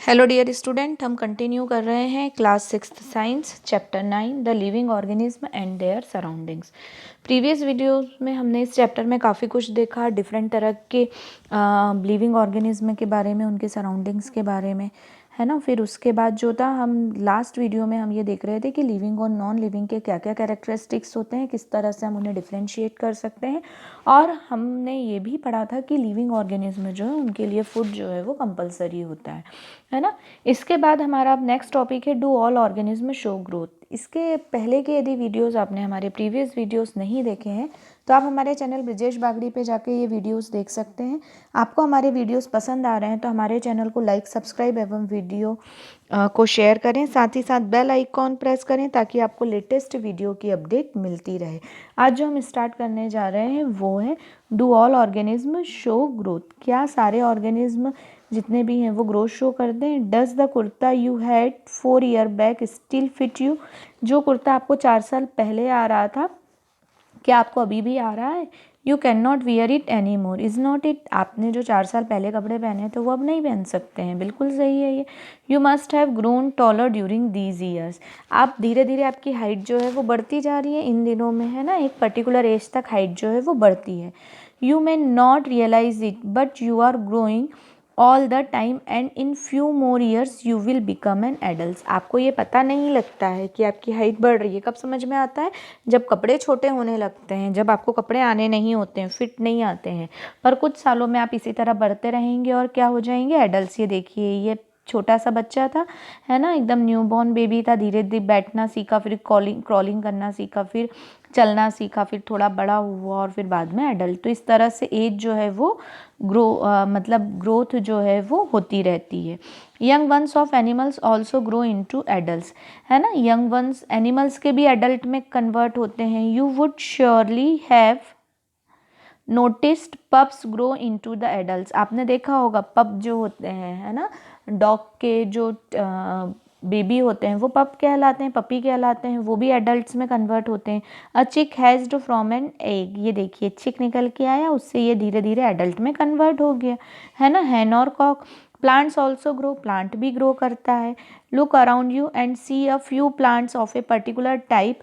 Hello dear student, हम continue कर रहे हैं class 6th science chapter 9 the living organism and there surroundings. Previous videos में हमने इस चैप्टर में काफ़ी कुछ देखा, डिफरेंट तरह के लिविंग ऑर्गेनिज्म के बारे में, उनके सराउंडिंग्स के बारे में, है ना। फिर उसके बाद जो था, हम लास्ट वीडियो में हम ये देख रहे थे कि लिविंग और नॉन लिविंग के क्या क्या कैरेक्टरिस्टिक्स होते हैं, किस तरह से हम उन्हें डिफ्रेंशिएट कर सकते हैं। और हमने ये भी पढ़ा था कि लिविंग ऑर्गेनिज्म जो है उनके लिए फूड जो है वो कंपलसरी होता है ना। इसके बाद हमारा अब नेक्स्ट टॉपिक है do all organism show growth. इसके पहले के यदि वीडियोस आपने हमारे प्रीवियस वीडियोस नहीं देखे हैं तो आप हमारे चैनल ब्रिजेश बागड़ी पे जाके ये वीडियोस देख सकते हैं। आपको हमारे वीडियोस पसंद आ रहे हैं तो हमारे चैनल को लाइक, सब्सक्राइब एवं वीडियो को शेयर करें, साथ ही साथ बेल आइकॉन प्रेस करें ताकि आपको लेटेस्ट वीडियो की अपडेट मिलती रहे। आज जो हम स्टार्ट करने जा रहे हैं वो है do all organism show growth. क्या सारे ऑर्गेनिज्म जितने भी हैं वो ग्रोथ शो करते हैं। Does the kurta you had 4 year back still fit you. जो कुर्ता आपको 4 साल पहले आ रहा था, क्या आपको अभी भी आ रहा है। You can not wear it any more, is not it. आपने जो 4 साल पहले कपड़े पहने थे वो अब नहीं पहन सकते हैं, बिल्कुल सही है ये। You must have grown taller during these years. आप धीरे धीरे आपकी हाइट जो है वो बढ़ती जा रही है इन दिनों में, है ना। एक पर्टिकुलर एज तक हाइट जो है वो बढ़ती है। You may not realize it but you are growing all the time and in few more years you will become an adult. आपको ये पता नहीं लगता है कि आपकी हाइट बढ़ रही है। कब समझ में आता है? जब कपड़े छोटे होने लगते हैं, जब आपको कपड़े आने नहीं होते हैं, फिट नहीं आते हैं। पर कुछ सालों में आप इसी तरह बढ़ते रहेंगे और क्या हो जाएंगे? एडल्ट। ये देखिए, ये छोटा सा बच्चा था, है ना, एकदम न्यूबॉर्न बेबी था। धीरे धीरे बैठना सीखा, फिर क्रॉलिंग करना सीखा, फिर चलना सीखा, फिर थोड़ा बड़ा हुआ और फिर बाद में एडल्ट। तो इस तरह से एज जो है वो मतलब ग्रोथ जो है वो होती रहती है। Young ones of animals also grow into adults, है ना। यंग वंस एनिमल्स के भी एडल्ट में कन्वर्ट होते हैं। You would surely have noticed pups grow into the adults. आपने देखा होगा पप जो होते हैं, है ना, डॉग के जो बेबी होते हैं वो पप कहलाते हैं, पपी कहलाते हैं, वो भी एडल्ट्स में कन्वर्ट होते हैं। अ चिक हैज्ड फ्रॉम एन एग। ये देखिए, चिक निकल के आया, उससे ये धीरे धीरे एडल्ट में कन्वर्ट हो गया, है ना। हैन और cock. Plants also grow. Plant भी ग्रो करता है। Look around you and see a few plants of a particular type.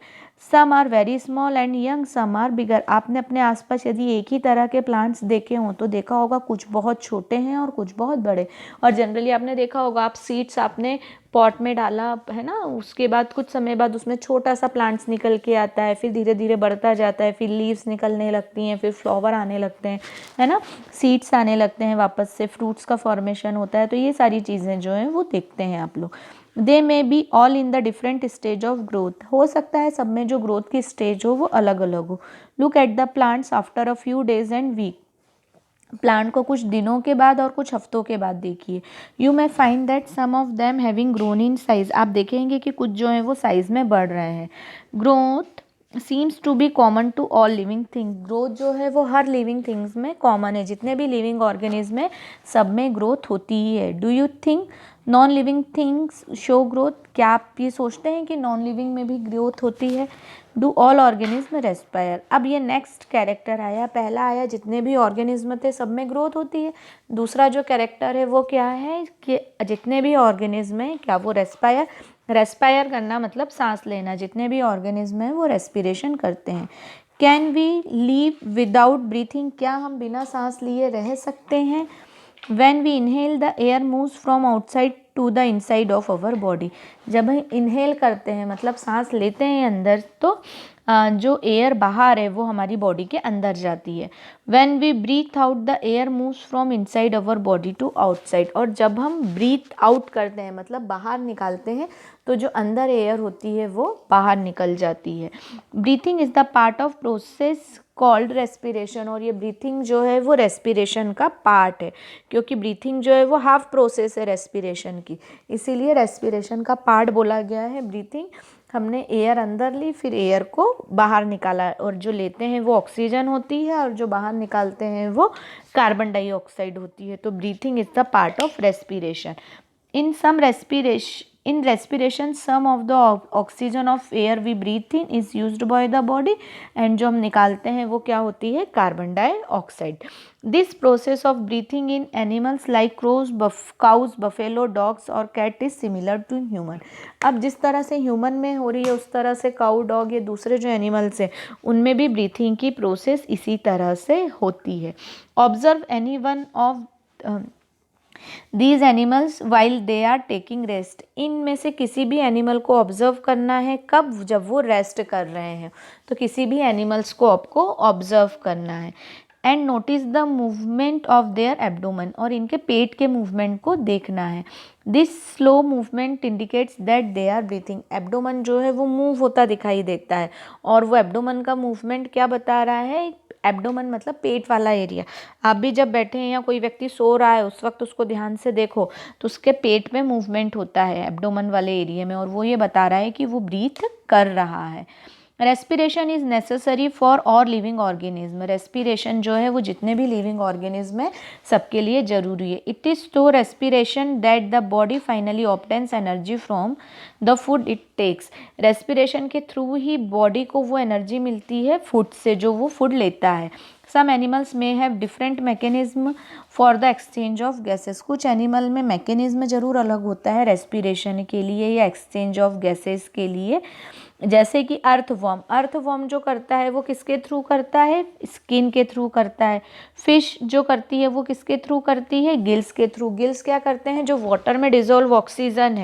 Some are very small and young, some are bigger. आपने अपने आसपास यदि एक ही तरह के प्लांट्स देखे हों तो देखा होगा कुछ बहुत छोटे हैं और कुछ बहुत बड़े। और जनरली आपने देखा होगा, आप सीड्स आपने पॉट में डाला, है ना, उसके बाद कुछ समय बाद उसमें छोटा सा प्लांट्स निकल के आता है, फिर धीरे धीरे बढ़ता जाता है, फिर लीव्स निकलने लगती हैं, फिर फ्लावर आने लगते हैं, है ना, सीड्स आने लगते हैं, वापस से फ्रूट्स का फॉर्मेशन होता है। तो ये सारी चीज़ें जो हैं वो देखते हैं आप लोग। They may be all in the different stage of growth. हो सकता है सब में जो ग्रोथ की स्टेज हो वो अलग अलग हो। Look at the plants after a few days and week. Plant को कुछ दिनों के बाद और कुछ हफ्तों के बाद देखिए। You may find that some of them having grown in size. आप देखेंगे कि कुछ जो है वो साइज में बढ़ रहे हैं। Growth seems to be common to all living thing. Growth जो है वो हर लिविंग थिंग्स में कॉमन है। जितने भी लिविंग ऑर्गेनिज्म है सब में ग्रोथ होती ही है। Do you think non living things show growth? क्या आप ये सोचते हैं कि नॉन लिविंग में भी ग्रोथ होती है? Do all organism respire. अब ये नेक्स्ट कैरेक्टर आया, पहला आया जितने भी ऑर्गेनिज्म थे सब में ग्रोथ होती है। दूसरा जो कैरेक्टर है वो क्या है कि जितने भी ऑर्गेनिज्म हैं क्या वो रेस्पायर। रेस्पायर करना मतलब सांस लेना। जितने भी ऑर्गेनिज्म हैं वो रेस्पिरेशन करते हैं। Can we live without breathing? क्या हम बिना सांस लिए रह सकते हैं? When we inhale, the air moves from outside to the inside of our body. जब हम इनहेल करते हैं मतलब सांस लेते हैं अंदर, तो जो एयर बाहर है वो हमारी बॉडी के अंदर जाती है। When we breathe out, the air moves from inside our body to outside. और जब हम breathe out करते हैं मतलब बाहर निकालते हैं तो जो अंदर एयर होती है वो बाहर निकल जाती है। Breathing is the part of process called respiration. और ये ब्रीथिंग जो है वो रेस्पिरेशन का पार्ट है, क्योंकि ब्रीथिंग जो है वो हाफ प्रोसेस है रेस्पिरेशन की, इसीलिए रेस्पिरेशन का पार्ट बोला गया है ब्रीथिंग। हमने एयर अंदर ली, फिर एयर को बाहर निकाला, और जो लेते हैं वो ऑक्सीजन होती है और जो बाहर निकालते हैं वो कार्बन डाइऑक्साइड होती है। तो breathing is the part of respiration. In some in respiration some of the oxygen of air we breathe in is used by the body, and जो हम निकालते हैं वो क्या होती है, carbon dioxide. This process of breathing in animals like crows, cows, buffalo, dogs और cat is similar to human. अब जिस तरह से ह्यूमन में हो रही है उस तरह से काउ, डॉग, ये दूसरे जो एनिमल्स हैं उनमें भी ब्रीथिंग की प्रोसेस इसी तरह से होती है। Observe any one of these animals while they are taking rest. इनमें से किसी भी एनिमल को ऑब्जर्व करना है, कब, जब वो रेस्ट कर रहे हैं। तो किसी भी एनिमल्स को आपको ऑब्जर्व करना है। And notice the movement of their abdomen, और इनके पेट के मूवमेंट को देखना है। This slow movement indicates that they are breathing. Abdomen जो है वो मूव होता दिखाई देता है, और वो एब्डोमेन का मूवमेंट क्या बता रहा है, एब्डोमेन मतलब पेट वाला एरिया। आप भी जब बैठे हैं या कोई व्यक्ति सो रहा है उस वक्त उसको ध्यान से देखो तो उसके पेट में मूवमेंट होता है एब्डोमेन वाले एरिया में, और वो ये बता रहा है कि वो ब्रीथ कर रहा है। Respiration is necessary for all living organism. Respiration जो है वो जितने भी लिविंग ऑर्गेनिज्म है सबके लिए ज़रूरी है। It is through respiration that the body finally obtains energy from the food it takes. Respiration के थ्रू ही बॉडी को वो एनर्जी मिलती है फूड से, जो वो फूड लेता है। सम एनिमल्स में have different mechanism for the exchange of gases. कुछ एनिमल में मैकेनिज्म ज़रूर अलग होता है रेस्पिरेशन के लिए या एक्सचेंज ऑफ गैसेस के लिए। जैसे कि अर्थवर्म, अर्थवर्म जो करता है वो किसके थ्रू करता है, स्किन के थ्रू करता है। फिश जो करती है वो किसके थ्रू करती है, गिल्स के थ्रू। गिल्स क्या करते हैं, जो वाटर में डिजोल्व ऑक्सीजन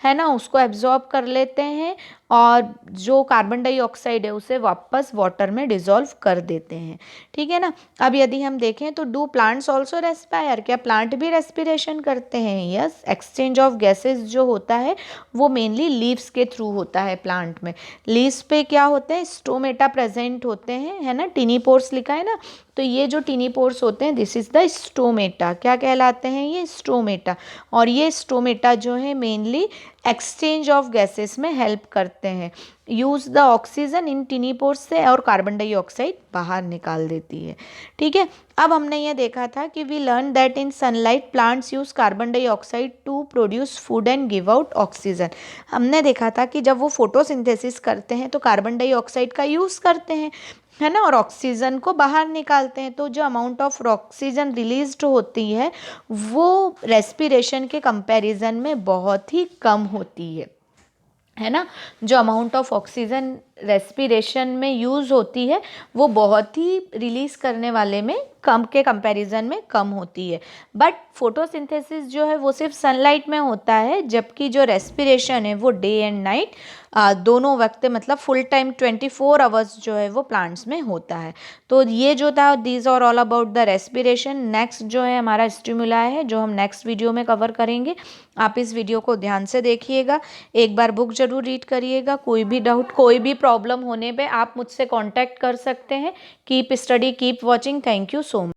है ना, उसको एब्जॉर्ब कर लेते हैं और जो कार्बन डाइऑक्साइड है उसे वापस वाटर में डिजोल्व कर देते हैं। ठीक है ना। अब यदि हम देखें तो डू प्लांट्स ऑल्सो रेस्पायर, क्या प्लांट भी रेस्पिरेशन करते हैं? यस। एक्सचेंज ऑफ गैसेस जो होता है वो मेनली लीव्स के थ्रू होता है प्लांट में। लीव्स पे क्या होते हैं, स्टोमेटा प्रेजेंट होते हैं, है ना, टिनी पोर्स लिखा है ना, तो ये जो टिनी पोर्स होते हैं दिस इज द स्टोमेटा। क्या कहलाते हैं ये, स्टोमेटा। और ये स्टोमेटा जो है मेनली एक्सचेंज ऑफ गैसेस में हेल्प करते हैं। Use the oxygen in टिनी pores से, और कार्बन डाइऑक्साइड बाहर निकाल देती है। ठीक है। अब हमने ये देखा था कि we learn that in sunlight plants use carbon dioxide to produce food and give out oxygen. हमने देखा था कि जब वो फोटोसिंथेसिस करते हैं तो कार्बन डाइऑक्साइड का यूज़ करते हैं, है ना, और ऑक्सीजन को बाहर निकालते हैं। तो जो अमाउंट ऑफ ऑक्सीजन रिलीज्ड होती है वो रेस्पिरेशन के कंपैरिजन में बहुत ही कम होती है ना। जो अमाउंट ऑफ ऑक्सीजन रेस्पिरेशन में यूज़ होती है वो बहुत ही रिलीज़ करने वाले में कम के कंपैरिजन में कम होती है। बट फोटोसिंथेसिस जो है वो सिर्फ सनलाइट में होता है, जबकि जो रेस्पिरेशन है वो डे एंड नाइट दोनों वक्त, मतलब फुल टाइम 24 आवर्स जो है वो प्लांट्स में होता है। तो ये जो था these are all about the respiration. Next जो है हमारा स्टिमुला है जो हम नेक्स्ट वीडियो में कवर करेंगे। आप इस वीडियो को ध्यान से देखिएगा, एक बार बुक जरूर रीड करिएगा। कोई भी डाउट, कोई भी प्रॉब्लम होने पे आप मुझसे कांटेक्ट कर सकते हैं। Keep study, keep watching. Thank you so much.